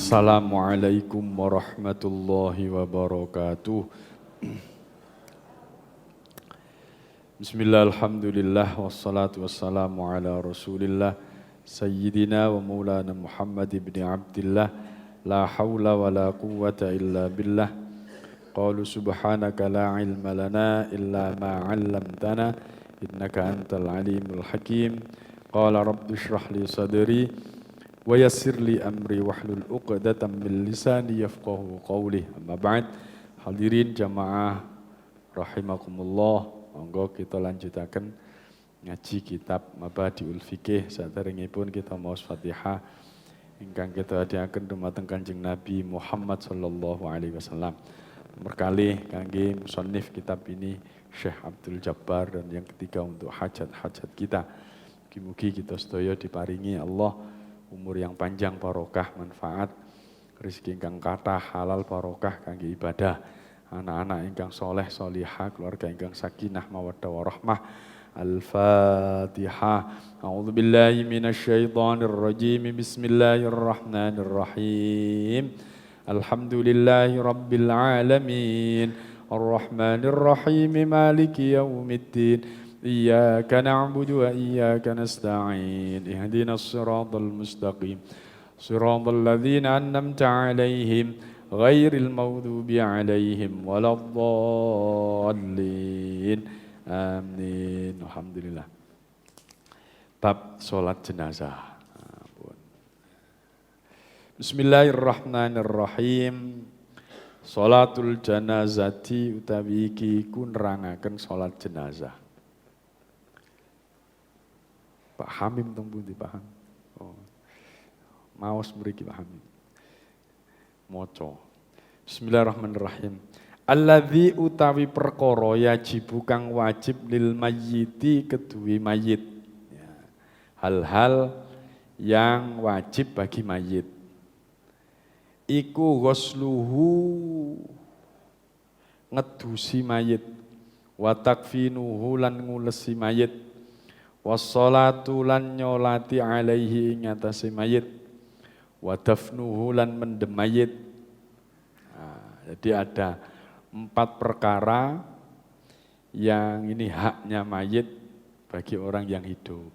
Assalamualaikum warahmatullahi wabarakatuh. Bismillah, alhamdulillah, wassalatu wassalamu ala rasulillah Sayyidina wa maulana Muhammad ibn Abdillah. La hawla wa la quwwata illa billah. Qalu subhanaka la ilma lana illa ma 'allamtana innaka antal alimul hakim. Qala rabbi shrah li sadri wa yassir li amri wahlul 'uqdatam min lisani yafqahu qawli. Amma ba'd. Hadirin jamaah rahimakumullah, monggo kita lanjutaken ngaji kitab Mabadiul Fiqih. Saderengipun kita maos Fatihah ingkang kita hadiaken dumateng Kanjeng Nabi Muhammad sallallahu alaihi wasallam. Berkali kangge musannif kitab ini Syekh Abdul Jabbar, dan yang ketiga untuk hajat-hajat kita. Mugi-mugi kita sedaya diparingi Allah umur yang panjang, barokah, manfaat, rezeki ingkang kathah, halal barokah kangge ibadah, anak-anak ingkang soleh solihah, keluarga ingkang sakinah mawaddah warahmah. Al-Fatihah. A'udzu billahi minasyaitonir rajim. Bismillahirrahmanirrahim. Alhamdulillahi rabbil alamin. Arrahmanir rahim. Maliki yaumiddin. Iyyaka na'budu wa iyyaka nasta'in. Ihdinas siratal mustaqim. Siratal ladzina an'amta 'alaihim ghairil maghdubi 'alaihim waladdallin. Amin. Alhamdulillah. Bab salat jenazah. Bismillahirrahmanirrahim. Salatul janazati utawi iki ku nerangaken salat jenazah. Pak Hamim teng pundi Pak Hamim? Oh. Maos mriki Pak Hamim. Maca. Bismillahirrahmanirrahim. Alladzi utawi perkara yajibu kang wajib lil mayyiti kedue mayit. Ya. Hal-hal yang wajib bagi mayit. Iku ghusluhu ngedusi mayit, wa takfinuhu lan ngulesi mayit, wassalatu lan nyolati alaihi ing atase mayit, wa dafnuhu lan mendem mayit. Nah, jadi ada 4 perkara yang ini haknya mayit bagi orang yang hidup.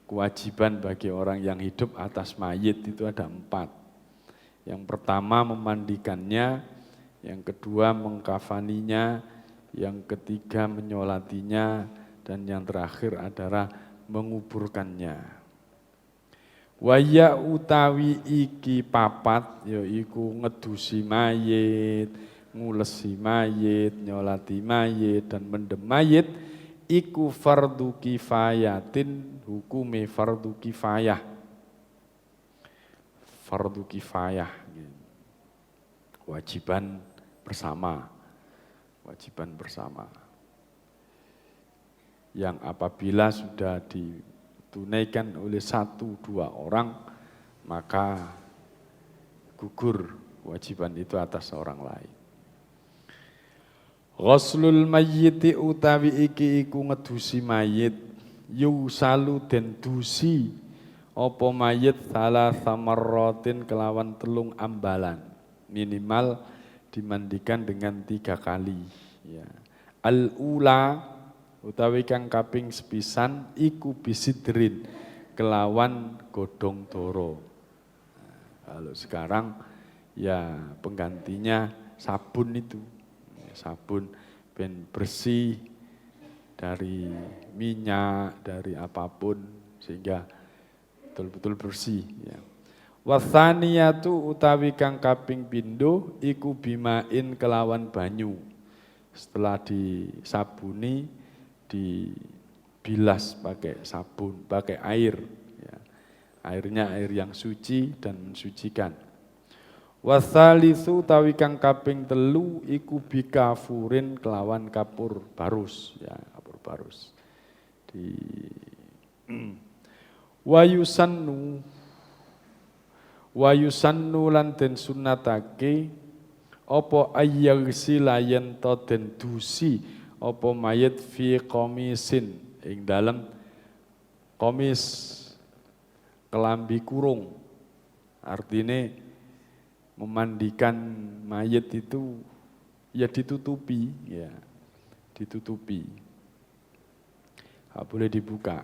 Kewajiban bagi orang yang hidup atas mayit itu ada 4. Yang pertama memandikannya, yang kedua mengkafaninya, yang ketiga menyolatinya, dan yang terakhir adalah menguburkannya. Waya utawi iki papat yaiku ngedusi mayit, ngulesi mayit, nyolati mayit, dan mendem mayit, iku fardu kifayatin, hukume fardu kifayah. Fardu kifayah, wajiban bersama, wajiban bersama. Yang apabila sudah ditunaikan oleh 1-2 orang, maka gugur kewajiban itu atas orang lain. Ghuslul mayyiti utawi iki iku ngedusi mayit, yusalu den dusi apa mayit salah samarrotin kelawan 3 ambalan, minimal dimandikan dengan 3 kali. Ya. Al-ula utawi kang kaping sepisan iku bisidrin kelawan godhong doro. Nah, kalau sekarang ya penggantinya sabun itu, sabun ben bersih dari minyak, dari apapun, sehingga betul-betul bersih. Ya. Wathaniyatu utawi kang kaping pindho iku bimain kelawan banyu. Setelah disabuni, dibilas pakai sabun, pakai air. Ya. Airnya air yang suci dan mensucikan. Wathalitsu utawi kang kaping 3 iku bikafurin kelawan kapur barus. Ya, kapur barus. Wayusannu lan den sunnatake apa ayyagsil yen to den dusi apa mayit fi qamisin ing dalem qamis, kelambi kurung. Artine memandikan mayit itu ya ditutupi, ya ditutupi, nggak boleh dibuka.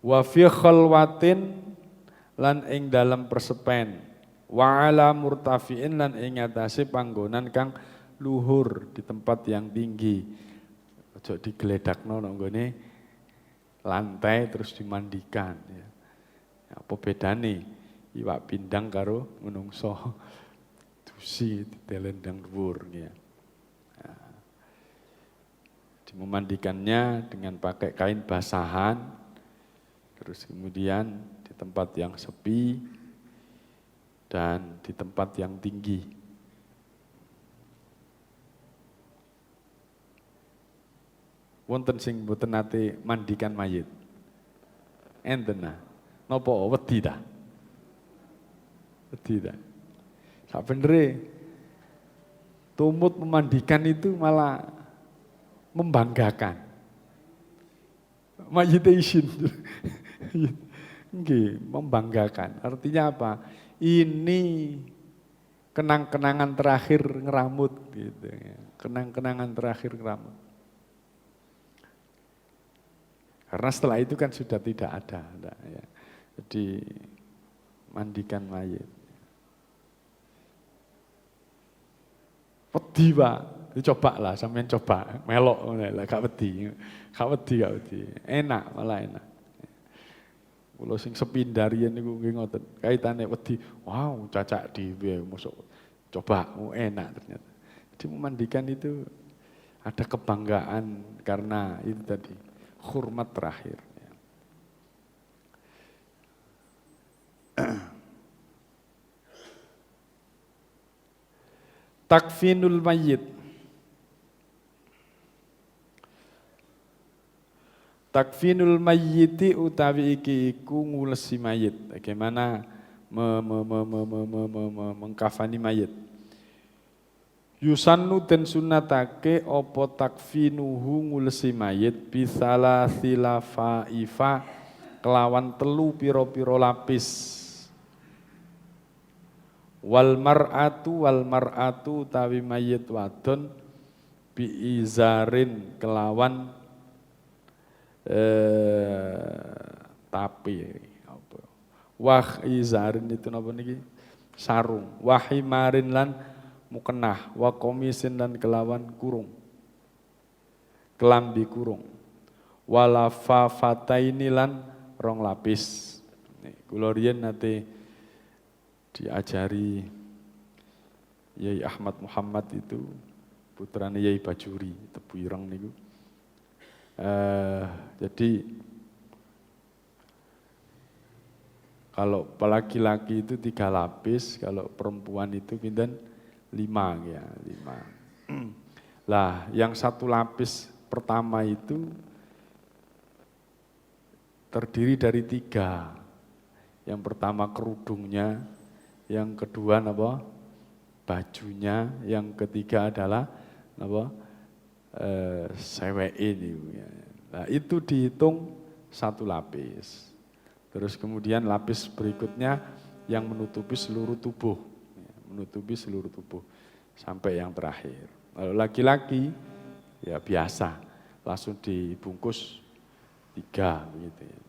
Wa fi khalwatin lan ing dalam persepen, wa ala murtafiin lan ing atase panggonan kang luhur di tempat yang tinggi. Ojo digledakno nang nggone lantai terus dimandikan ya. Apa bedane iwak pindang karo menungso dusi delendang dhuwur ya. Nah, memandikannya dengan pakai kain basahan, terus kemudian di tempat yang sepi dan di tempat yang tinggi. Wonten sing mboten nate mandikan mayit. Enten nah. Napa wedi ta? Wedi ta? Sabenere tumut memandikan itu malah membanggakan. Mayit isin. Nggih, membanggakan. Artinya apa? Ini kenang-kenangan terakhir ngeramut gitu ya. Kenang-kenangan terakhir ngeramut. Karena setelah itu kan sudah tidak ada, ya. Jadi mandikan mayit. Wedi Pak, dicoba lah, sampean coba, melok lah, gak wedi, enak malah enak. Kalau sing sepindarian niku nggih ngoten, kaitane wedi, wow cacak dhewe mosok coba, enak ternyata. Jadi memandikan itu ada kebanggaan karena itu tadi. Hormat terakhir. Takfinul mayyit. Takfinul mayyiti utawi iki iku ngulesi mayit. Bagaimana mengkafani mayit. Yusannu den sunatake opo takfinuhu ngulesi mayit bisala silafaifa kelawan telu piro-piro lapis. Wal mar'atu tawi mayit wadon biizarin kelawan tapi apa? Wah izarin itu napa niki? Sarung. Wahimarin lan mukenah, wa komisin dan kelawan kurung, kelambi kurung, walafafataini lan rong lapis. Kula riyen nate diajari Yai Ahmad Muhammad itu putrane Yai Bajuri Tebu Ireng niku. Jadi kalau laki-laki itu 3 lapis, kalau perempuan itu pinten 5 ya, 5. Lah, yang 1 lapis pertama itu terdiri dari 3. Yang pertama kerudungnya, yang kedua apa? Bajunya, yang ketiga adalah apa? Seweke ini. Nah, itu dihitung 1 lapis. Terus kemudian lapis berikutnya yang menutupi seluruh tubuh. Menutupi seluruh tubuh sampai yang terakhir. Kalau laki-laki ya biasa langsung dibungkus 3 begitu ya.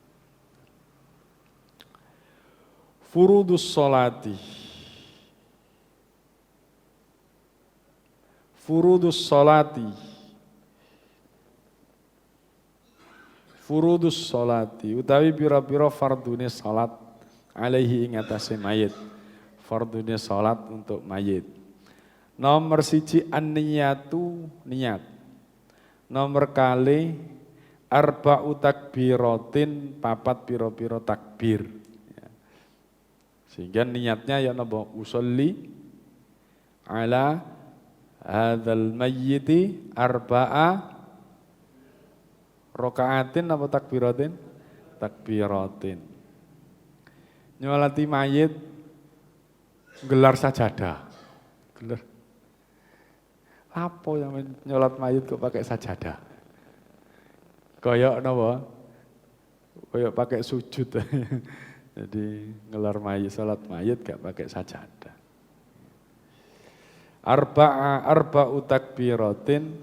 Furudus sholati. Furudus sholati. Furudus sholati utawi pira-pira fardune salat alaihi ing atase mayit. Fardune salat untuk mayit. Nomor 1 an-niyatu niat. Nomor kali arba'u takbiratin 4 pira-pira takbir. Ya. Sehingga niatnya ya napa usolli ala hadzal mayyiti arba'a rakaatin apa takbiratin? Takbiratin. Nyolati mayit gelar sajadah. Gelar. Apa yang nyolat mayit kok pakai sajadah? Koyok napa? Koyok pakai sujud. Jadi ngelar mayit, salat mayit gak pakai sajadah. Arba'u takbiratin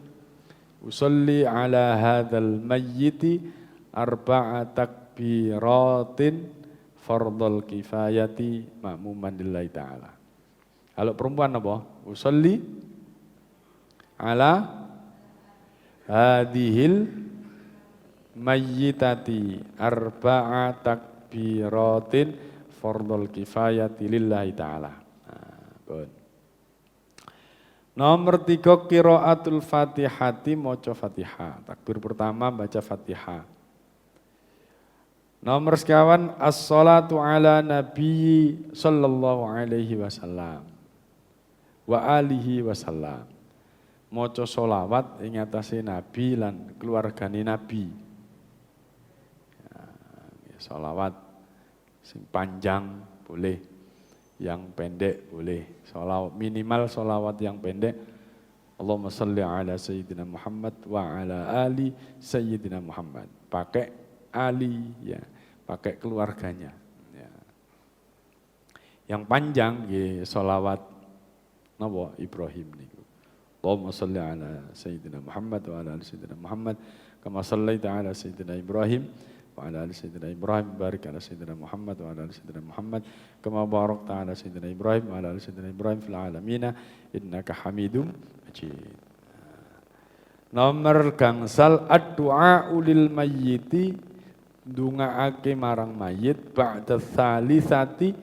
usolli ala hadzal mayyiti arba'a takbiratin fardhul kifayati ma'muman lillahi ta'ala. Kalau perempuan apa? Usolli ala hadhil mayyitati arba'a takbiratin fardhul kifayati lillahi ta'ala. Nah, nomor 3 qiraatul Fatihati, maca Fatihah. Takbir pertama baca Fatihah. Nomor sekawan as-salatu ala nabi sallallahu alaihi wasallam wa alihi wasallam. Maca sholawat ing atase nabi lan keluargane nabi. Ya, sholawat sing panjang boleh, yang pendek boleh. Sholawat minimal sholawat yang pendek. Allahumma sholli ala sayyidina Muhammad wa ala ali sayyidina Muhammad. Pakai ali ya, pakai keluarganya. Ya. Yang panjang ya sholawat napa Ibrahim niku. Allahumma sholli ala sayyidina Muhammad wa ala ali sayyidina Muhammad kama shallaita ala sayyidina Ibrahim wa ala ali sayyidina Ibrahim barik ala sayyidina Muhammad wa ala ali sayyidina Muhammad kama barakta ala sayyidina Ibrahim wa ala ali sayyidina Ibrahim fil alamin innaka Hamidum Majid. Nomor gangsal ad-du'a lil mayyiti, ndongaake marang mayit ba'da tsalisati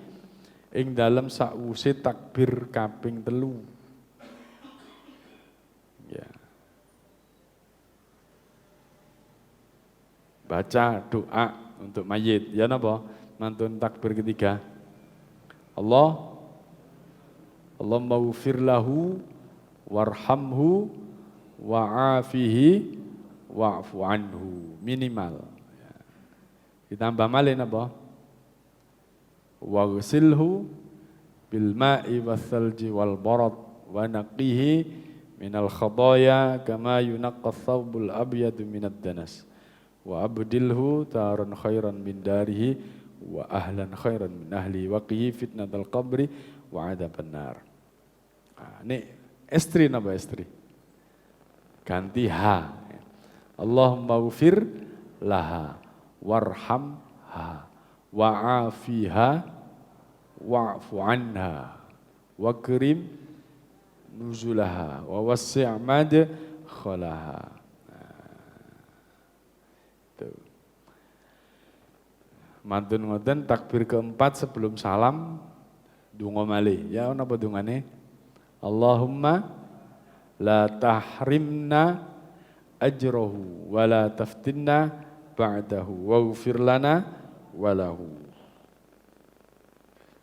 ing dalem sakwuse takbir kaping 3. Ya. Baca doa untuk mayit. Ya napa? Mantun takbir ketiga. Allahumma ghfir lahu warhamhu wa'afihi wa'fu anhu. Minimal. Ya. Ditambah malih napa? Waghsilhu bil ma'i wasalji wal barad wa naqihi minal khadaya kama yunaqqa thawbul abyadu minad danas. Wa abdilhu taran khairan min darihi wa ahlan khairan min ahli wa qihi fitnatal qabri wa adzaban nar. Ini istri napa istri? Ganti ha. Allahumma ghfir laha warhamha wa'afiha wa'fu anha wa karim nuzulaha wa wassi' madkhalaha. Mantun ngoten takbir keempat sebelum salam donga malih. Ya napa dongane? Allahumma la tahrimna ajrahu wa la taftinna ba'dahu waghfir lana wa lahu.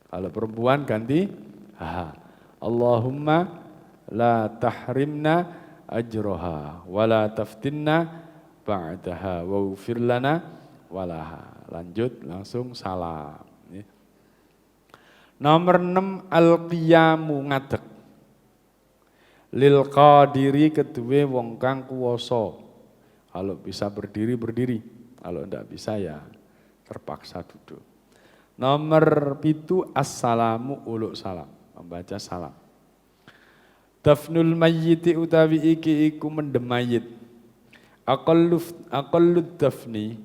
Kalau perempuan ganti ha. Allahumma la tahrimna ajraha wa la taftinna ba'daha waghfir lana wa laha. Lanjut langsung salam. Nomor 6 al-qiyamu ngadeg. Lil qadiri kedue wong kang kuwasa. Kalau bisa berdiri berdiri, kalau ndak bisa ya terpaksa duduk. Nomor 7 assalamu uluk salam, membaca salam. Dafnul mayyiti utawi iki iku mendem mayit. Aqallu dafni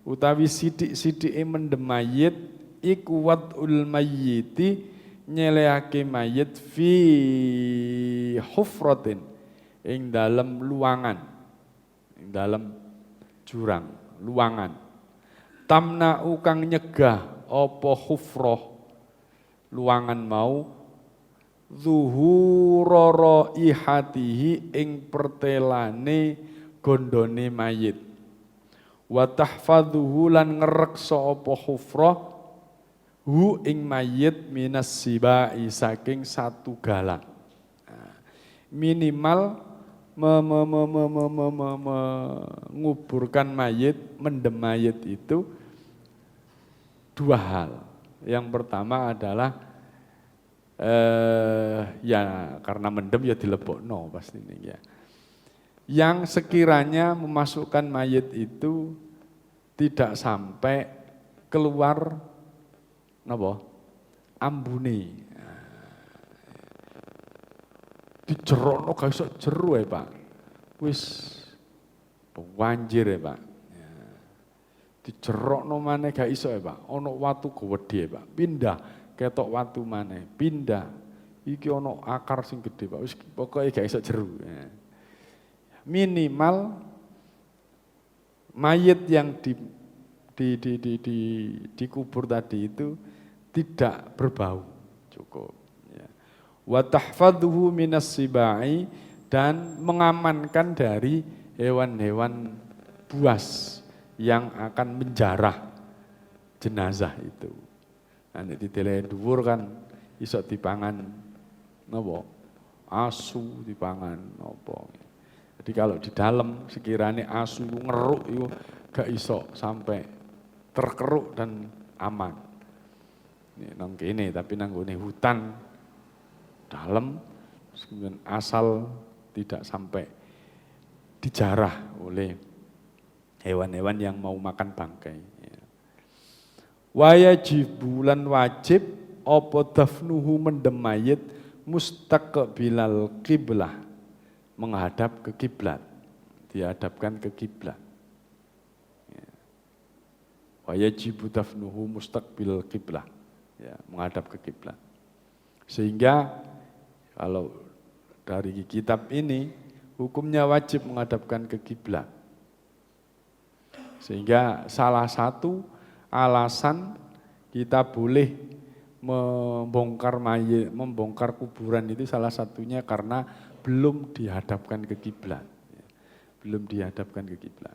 utawi sidik-sidike mendem mayit iku wad'ul mayyiti nyelehake mayit fi hufratin ing dalem luangan, ing dalem jurang, luangan. Tamna'u kang nyegah apa hufrah luangan mau zuhurara ihatihi ing pertelane gondone mayit. Wa tahfadhuhu lan ngreksa apa hufrah hu ing mayit minas sibai saking satu galak. Minimal menguburkan mayit, mendem mayit itu 2 hal. Yang pertama adalah ya karena mendem ya dilebokno pasti ini ya. Yang sekiranya memasukkan mayit itu tidak sampai keluar napa? Ambune. Dijerokno gak iso jero Pak. Wis banjir Pak. Dijerokno maneh gak iso Pak. Ana watu gedhe Pak. Pindah ketok watu maneh, pindah. Iki ana akar sing gedhe Pak. Wis pokoke gak iso jero. Minimal mayit yang dikubur tadi itu tidak berbau, cukup. Ya. Wa tahfadhuhu minas sibai, dan mengamankan dari hewan-hewan buas yang akan menjarah jenazah itu. Nanti dideleh dhuwur kan iso dipangan napa? Asu dipangan napa. Jadi kalau di dalam sekiranya asu itu ngeruk itu gak iso sampai terkeruk dan aman. Ini nang kene tapi nang gone hutan dalam kemudian asal tidak sampai dijarah oleh hewan-hewan yang mau makan bangkai. Wajibulan wajib apa dafnuhu mendem mayit mustaqbilal qiblah, menghadap ke kiblat, dihadapkan ke kiblat. Wajibu dafnuhu mustaqbil qiblah, ya, menghadap ke kiblat. Sehingga kalau dari kitab ini hukumnya wajib menghadapkan ke kiblat. Sehingga salah satu alasan kita boleh membongkar mayit, membongkar kuburan itu salah satunya karena belum dihadapkan ke kiblat. Belum dihadapkan ke kiblat.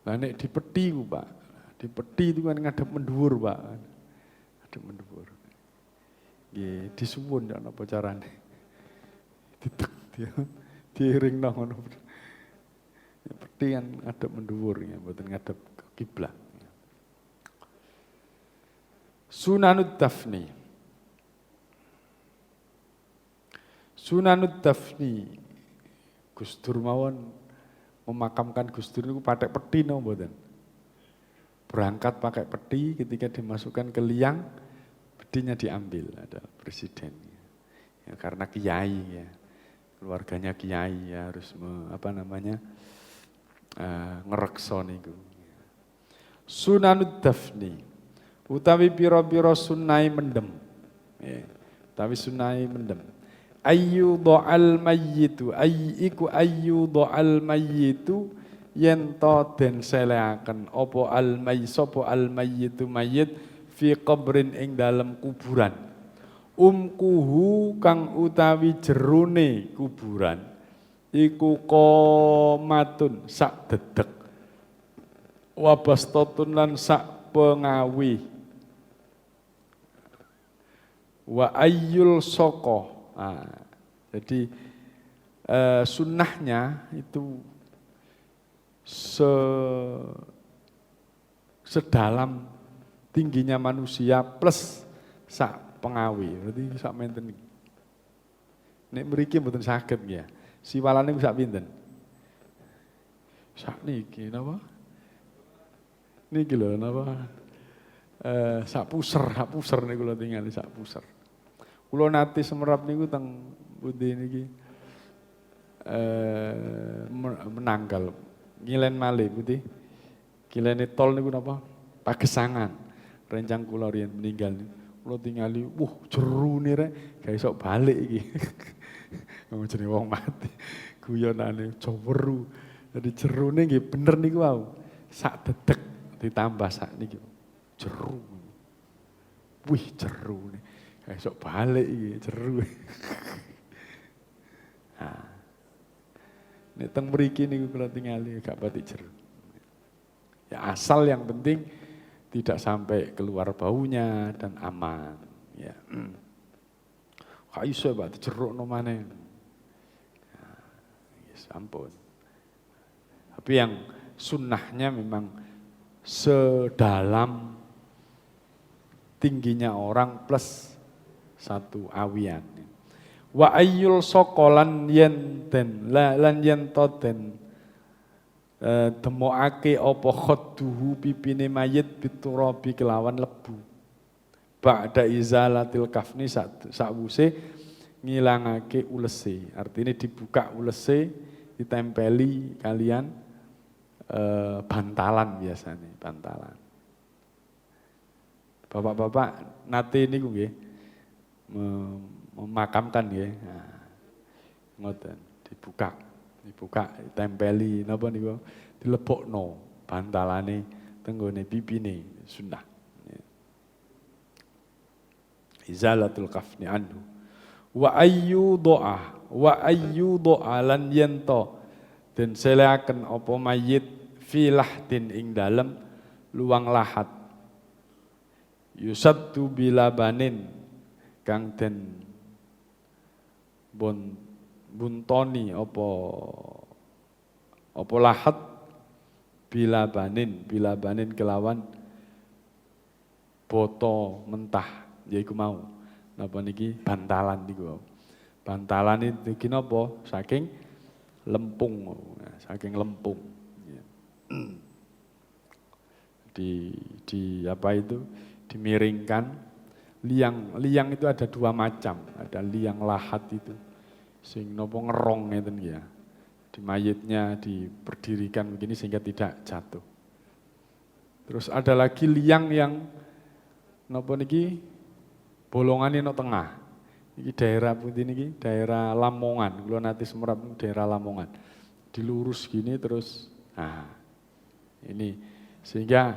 Nah nek di peti Pak. Di peti itu kan ngadep mendhuwur Pak. Ngadep mendhuwur. Nggih, disuwun ya napa carane. Ditek dia diiringno ngono. Peti kan ngadep mendhuwur ya, mboten ngadep ke kiblat. Sunanud dafni. Sunanud dafni. Gus Dur mawon memakamkan Gus Dur niku pakai peti napa mboten? Berangkat pakai peti, ketika dimasukkan ke liang, petinya diambil, ada presiden. Ya, karena kiai ya. Keluarganya kiai ya harus ngerekso niku. Sunanud dafni. Utawi pira-pira sunai mendem. Ya, utawi sunai mendem. Ayyudha'al mayyitu, ayyudha'al mayyitu yen to den seleaken apa al mayyitu mayyit fi qabrin ing dalem kuburan. Umkuhu kang utawi jerone kuburan iku qomatun sak dedek. Wabastatun lan sak pengawi. Wa ayyul soko. Nah, jadi sunnahnya itu sedalam tingginya manusia plus sak pengawi. Berarti sak menten. Nek mriki mboten saged ya. Siwalane sak pinten? Sak niki napa? Niki lho napa? Sak puser niku lho tingali sak puser. Kula nate semerap niku teng pundi niki Menanggal. Ngilen malih pundi? Kilene tol niku napa? Pagesangan. Rencang kula riyen meninggal niku. Kula tingali, jerune rek gak iso balik iki. Ngomong jenenge wong mati. Guyonane weru. Jadi jerune nggih bener niku wau. Sak dedek ditambah sak niki. Jeru. Wih jerune. Gak iso balik iki jeru. Nah. Nek teng mriki niku kula tingali gak pati jeru. Ya asal yang penting tidak sampai keluar baunya dan aman. Ya. Gak iso Pak dijerukno maneh. Ya, ampun. Tapi yang sunnahnya memang sedalam tingginya orang plus satu awian. Wa ayyul sokolan yenten lan yen toten demokake apa khadduhu pipine mayit biturabi kelawan lebu. Ba'da izalatil kafni sakwuse ngilangake ulese. Artinya dibuka ulese, ditempeli kalian bantalan biasanya, bantalan. Bapak-bapak nate niku nggih memakamkan nggih. Nah, ngoten, dibuka, tempeli napa niku dilebokno bantalane tenggone pipine sunnah. Izalatul kafni anhu. Wa ayyu doa lan yento den seleaken apa mayit filahdin ing dalem luang lahat. Yusaddu bilabanin kang den buntoni apa lahat bilabanin kelawan boto mentah yaiku mau napa niki bantalan niku. Bantalan iki napa saking lempung. Di apa itu dimiringkan. Liang itu ada dua macam, ada liang lahat itu sing nopo ngerong ngeten ya. Di mayitnya diberdirikan begini sehingga tidak jatuh. Terus ada lagi liang yang nopo niki bolongane no tengah. Iki daerah putih niki daerah Lamongan, kula nate Semerap daerah Lamongan. Dilurus gini terus ini sehingga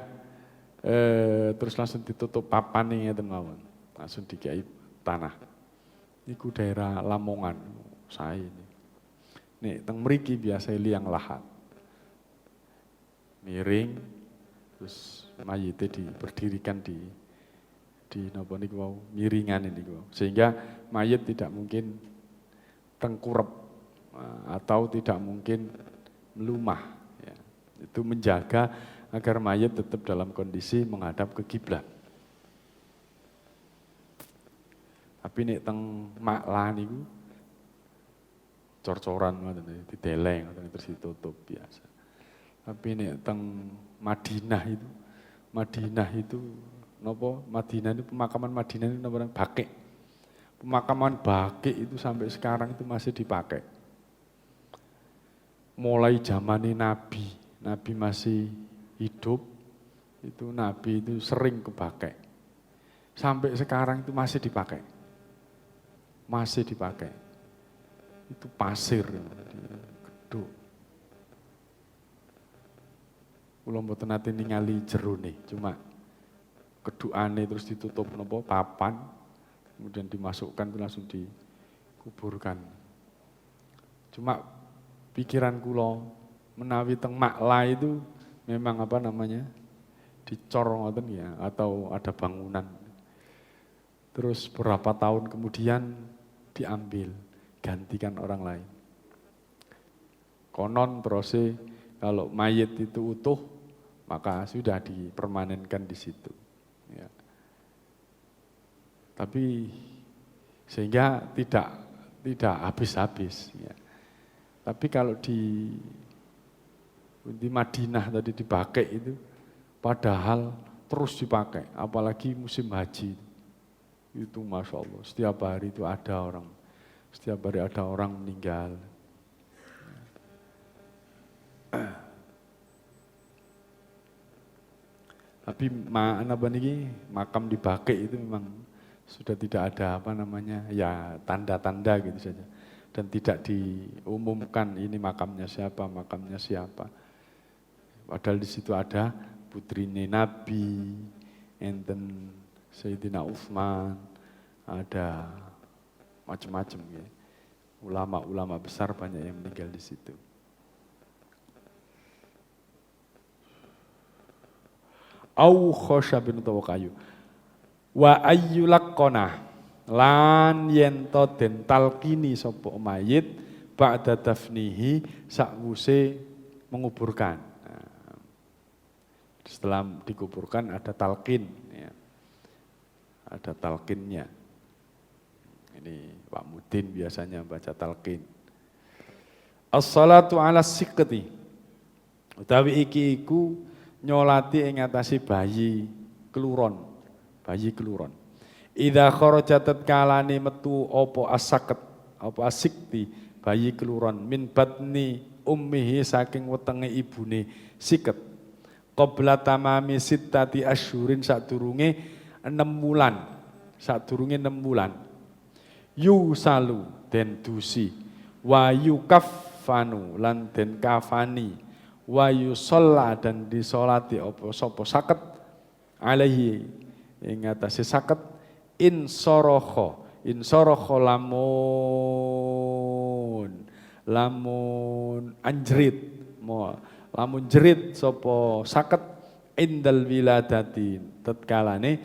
terus langsung ditutup papan ngeten mawon. Langsung dikai tanah. Iku daerah Lamongan, saya ini. Nih, teng mriki biasa liang lahat. Miring, terus mayite diberdirikan di napa niku wau, miringan niku. Sehingga mayit tidak mungkin tengkurep atau tidak mungkin melumah. Ya. Itu menjaga agar mayit tetap dalam kondisi menghadap ke kiblat. Tapi nek teng Maklah niku cor-coran ngoten dideleng ngoten terus ditutup biasa. Tapi nek teng Madinah itu napa Madinah itu pemakaman Madinah itu napa Baqi'. Pemakaman Baqi' itu sampai sekarang itu masih dipakai. Mulai zamane Nabi masih hidup itu Nabi itu sering ke Baqi'. Sampai sekarang itu masih dipakai. Itu pasir, geduk. Kula mboten nate ningali jerone, cuma gedukane terus ditutup napa papan, kemudian dimasukkan langsung dikuburkan. Cuma pikiran kula menawi teng Maklah itu memang apa namanya? Dicor ngoten ya atau ada bangunan. Terus berapa tahun kemudian diambil, gantikan orang lain. Konon terus kalau mayit itu utuh, maka sudah dipermanenkan di situ. Ya. Tapi sehingga tidak habis-habis. Ya. Tapi kalau di Madinah tadi dipakai itu, padahal terus dipakai, apalagi musim haji. Itu Masya Allah, setiap hari itu ada orang meninggal. Tapi makam di Baqi' itu memang sudah tidak ada ya tanda-tanda gitu saja. Dan tidak diumumkan ini makamnya siapa. Padahal di situ ada putrine Nabi, enten Sayyidina Utsman, ada macam-macam ya. Ulama-ulama besar banyak yang meninggal di situ. Au khosyabin utawa kayu. Wa ayyulaqona lan yen to den talqini sapa mayit ba'da dafnihi sakwuse menguburkan. Setelah dikuburkan ada talqin ya. Ada talqinnya. Ini Pak Mudin biasanya baca talqin. As-salatu ala siqti Utawi iki iku nyolati ing atase bayi keluron. Bayi keluron. Idza kharaja tatkalane metu apa asaket, apa asikti bayi keluron min batni ummihi saking wetenge ibune siket. Qabla tamami sittati asyhurin sadurunge 6 bulan. Sadurunge 6 bulan. Yusalu den dusi wa yukaffanu lan den kafani wa yusalla dan disolati apa sapa saket alaihi ing atase saket insoroho lamun anjrit lamun jerit sapa saket indal wiladati tatkalane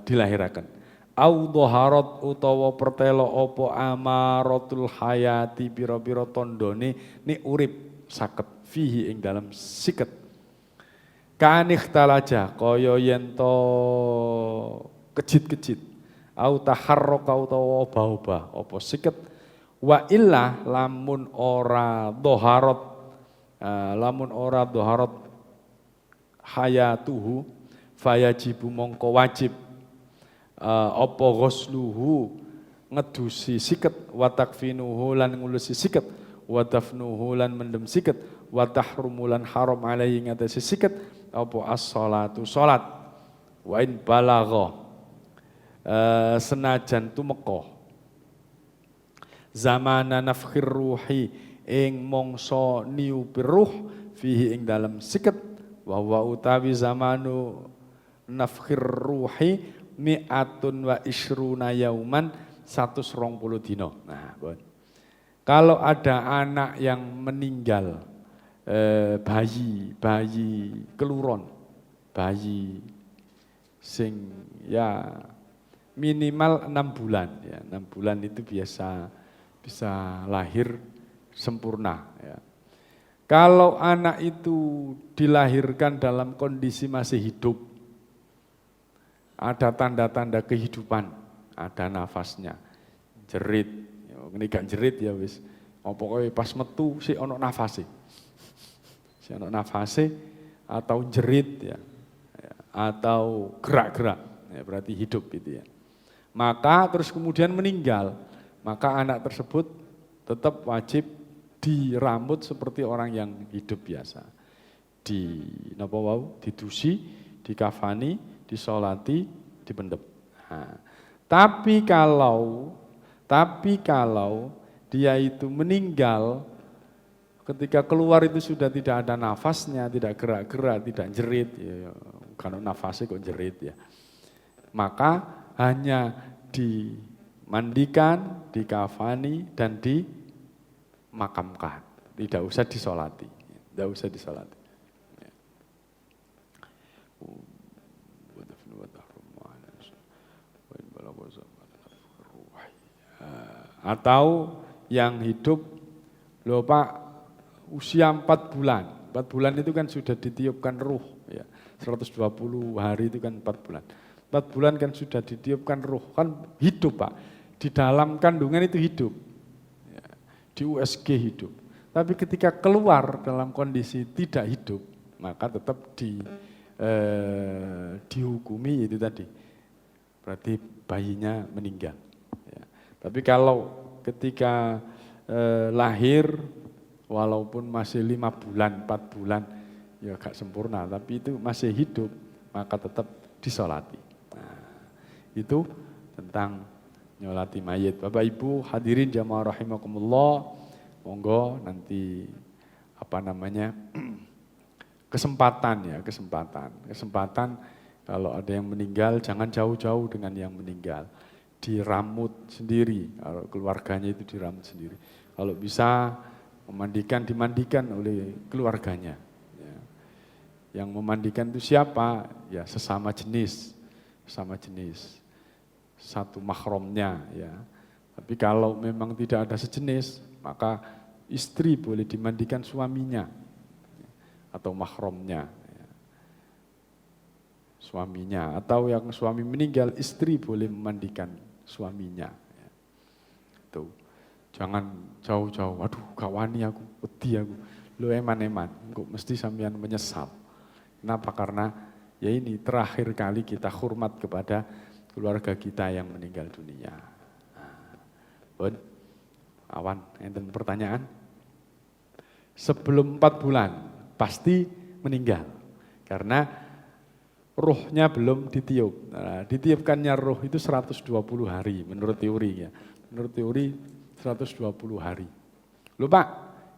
dilahiraken au dhaharat utawa pertelo apa amaratul hayati pira-pira tandane nek urip saket fihi ing dalam siket kanih talaja kaya yen to kejit-kejit au taharraka utawa obah-obah apa siket wa illa lamun ora dhaharat hayatuhu fayajibu mongko wajib apa ghusluhu ngedusi siket wa takfinuhu lan ngulusi siket wa dafnuhu lan mendem siket wa tahrumulan haram alaihi ngatasi siket apa as-sholatu salat wa in balagha senajan tumeka zamana nafkhir ruhi ing mangsa niupir ruh fihi ing dalam siket wa utawi zamanu nafkhir ruhi mi'atun wa ishruna yauman 120 dina. Nah, kalau ada anak yang meninggal bayi keluron, bayi sing ya minimal 6 bulan ya. 6 bulan itu bisa lahir sempurna ya. Kalau anak itu dilahirkan dalam kondisi masih hidup, ada tanda-tanda kehidupan, ada nafasnya, jerit, ini gak jerit ya wis, pokoknya pas metu si ono nafase. Ono nafase atau jerit ya, atau gerak-gerak ya, berarti hidup gitu ya. Maka terus kemudian meninggal, maka anak tersebut tetap wajib dirambut seperti orang yang hidup biasa. Didusi, dikafani, disolati, dipendem. Nah, tapi kalau dia itu meninggal ketika keluar itu sudah tidak ada nafasnya, tidak gerak-gerak, tidak jerit, ya, kalau nafasnya kok jerit ya. Maka hanya dimandikan, dikafani dan dimakamkan. Tidak usah disolati. Tidak usah disolati. Atau yang hidup, loh Pak, usia 4 bulan. 4 bulan itu kan sudah ditiupkan ruh ya. 120 hari itu kan 4 bulan. 4 bulan kan sudah ditiupkan ruh, kan hidup Pak. Di dalam kandungan itu hidup. Ya, di USG hidup. Tapi ketika keluar dalam kondisi tidak hidup, maka tetap dihukumi itu tadi. Berarti bayinya meninggal. Ya. Tapi kalau ketika lahir walaupun masih 5 bulan, 4 bulan, ya agak sempurna, tapi itu masih hidup, maka tetap disolati. Nah, itu tentang nyolati mayit. Bapak Ibu hadirin jamaah rahimakumullah, monggo nanti kesempatan kalau ada yang meninggal jangan jauh-jauh dengan yang meninggal. Diramut sendiri, kalau keluarganya itu diramut sendiri. Kalau bisa dimandikan oleh keluarganya. Ya. Yang memandikan itu siapa? Ya sesama jenis, satu mahramnya. Ya. Tapi kalau memang tidak ada sejenis, maka istri boleh dimandikan suaminya atau mahramnya. Ya. Suaminya atau yang suami meninggal, istri boleh memandikan suaminya. Ya. Tuh. Jangan jauh-jauh, aduh gak wani aku, wedi aku. Lo eman-eman, kok mesti sampean menyesal. Kenapa? Karena ya ini terakhir kali kita hormat kepada keluarga kita yang meninggal dunia. Nah, awan, enten pertanyaan? Sebelum 4 bulan pasti meninggal. Karena rohnya belum ditiup. Nah, ditiupkannya roh itu 120 hari menurut teori ya. Menurut teori 120 hari. Lho Pak,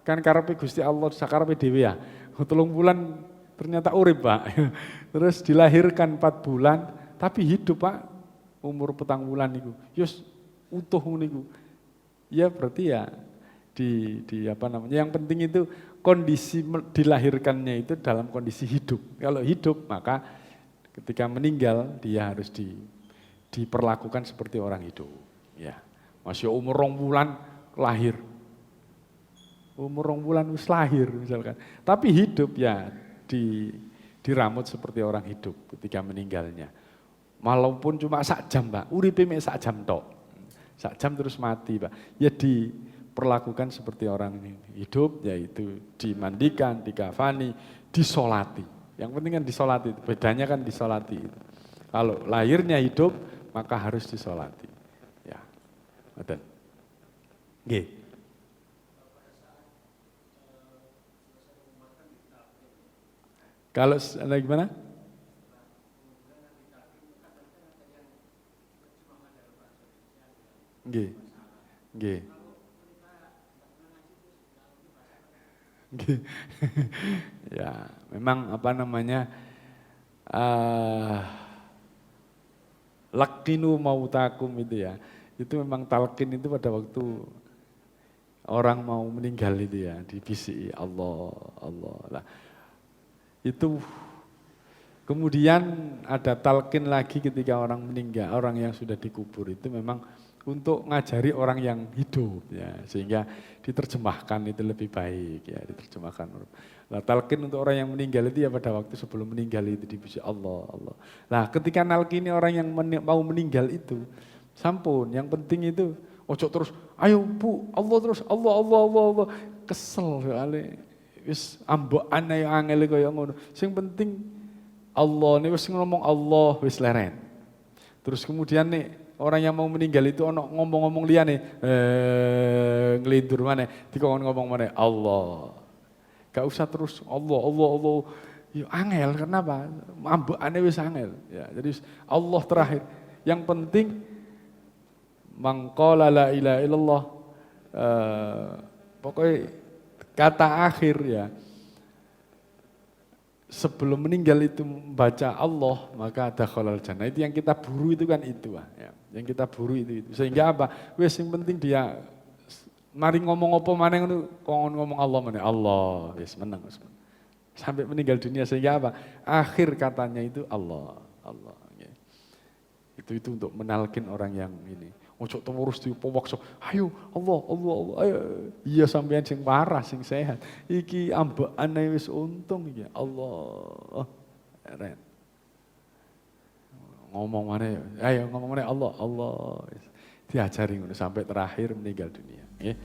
kan karepe Gusti Allah sakarepe dhewe ya. 3 bulan ternyata urip Pak. Terus dilahirkan 4 bulan tapi hidup Pak. Umur 4 bulan niku. Yus utuh niku. Ya berarti ya di apa namanya, yang penting itu kondisi dilahirkannya itu dalam kondisi hidup. Kalau hidup maka ketika meninggal dia harus diperlakukan seperti orang hidup. Ya, masih umur 2 bulan lahir, umur 2 bulan wis lahir misalkan. Tapi hidup ya diramut seperti orang hidup ketika meninggalnya. Walaupun cuma 1 jam Pak, uripe mek 1 jam tok. 1 jam terus mati Pak. Ya diperlakukan seperti orang hidup, yaitu dimandikan, dikafani, disolati. Yang penting kan disolati, bedanya kan disolati. Kalau lahirnya hidup, maka harus disolati. Ya, betul. Nggih. Kalau gimana? Nggih. Nggih. Ya, memang apa namanya, lakinu mautakum itu ya, itu memang talqin itu pada waktu orang mau meninggal itu ya, dibisiki Allah, Allah. Lah, itu kemudian ada talqin lagi ketika orang meninggal, orang yang sudah dikubur itu memang untuk ngajari orang yang hidup ya, sehingga diterjemahkan itu lebih baik ya, diterjemahkan. Nah, talqin untuk orang yang meninggal itu ya pada waktu sebelum meninggal itu dibisik Allah, Allah. Nah, ketika nalkini orang yang mau meninggal itu, sampun, yang penting itu ojo terus, ayo Bu, Allah terus, Allah, Allah, Allah, Allah. Kesel soalnya, wis ambokan ayo angel kaya ngono. Sing penting Allah, nih wis ngomong Allah wis leren. Terus kemudian nih orang yang mau meninggal itu ono ngomong-ngomong liyane, ngelindur mana, dikon ngomong mana Allah. Gak usah terus Allah, Allah, Allah. Ya angel, kenapa? Ambekane wis angel. Ya, jadi Allah terakhir. Yang penting mangqala la ilaha illallah, pokoknya kata akhir ya. Sebelum meninggal itu membaca Allah, maka ada khalal jannah. Itu yang kita buru itu kan itu. Ya. Yang kita buru itu. Sehingga apa? Wes yang penting dia mari ngomong apa mana ngomong Allah mana Allah. Wes menang. Sampai meninggal dunia sehingga apa? Akhir katanya itu Allah. Allah. Ya. Itu untuk menalkin orang yang ini. Ojo terus dipowokso. Ayo Allah, Allah, Allah. Ayo. Iya sampean sing parah, sing sehat. Iki ambekane wis untung iki. Allah. Ren. Ngomong mana ya? Ayo ngomong mana Allah, Allah. Diajari ngono sampai terakhir meninggal dunia. Nggih.